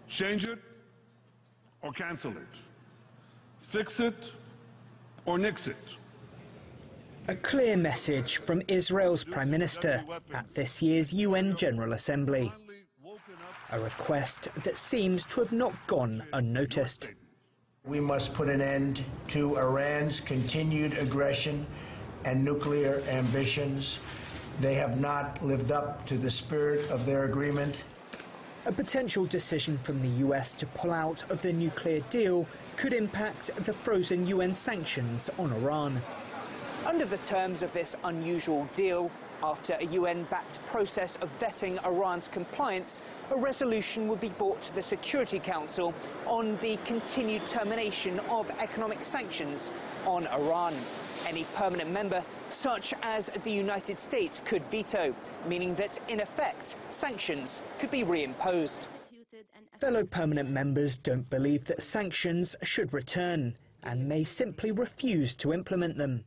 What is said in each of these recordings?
Change it or cancel it. Fix it or nix it. A clear message from Israel's Prime Minister at this year's UN General Assembly. A request that seems to have not gone unnoticed. We must put an end to Iran's continued aggression and nuclear ambitions. They have not lived up to the spirit of their agreement. A potential decision from the US to pull out of the nuclear deal could impact the frozen UN sanctions on Iran. Under the terms of this unusual deal, after a UN-backed process of vetting Iran's compliance, a resolution would be brought to the Security Council on the continued termination of economic sanctions on Iran. Any permanent member, such as the United States, could veto, meaning that, in effect, sanctions could be reimposed. Fellow permanent members don't believe that sanctions should return and may simply refuse to implement them.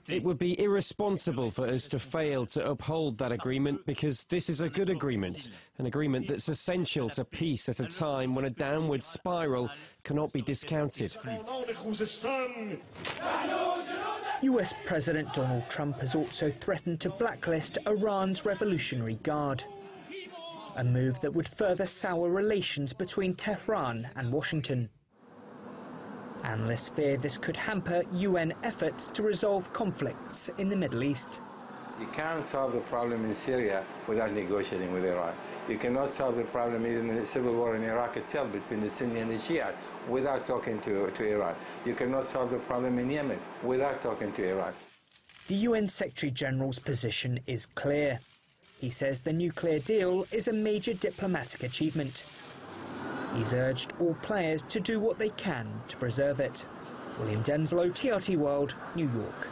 It would be irresponsible for us to fail to uphold that agreement, because this is a good agreement, an agreement that's essential to peace at a time when a downward spiral cannot be discounted. US President Donald Trump has also threatened to blacklist Iran's Revolutionary Guard, a move that would further sour relations between Tehran and Washington. Analysts fear this could hamper UN efforts to resolve conflicts in the Middle East. You can't solve the problem in Syria without negotiating with Iran. You cannot solve the problem even in the civil war in Iraq itself between the Sunni and the Shia without talking to Iran. You cannot solve the problem in Yemen without talking to Iran. The UN Secretary-General's position is clear. He says the nuclear deal is a major diplomatic achievement. He's urged all players to do what they can to preserve it. William Denselow, TRT World, New York.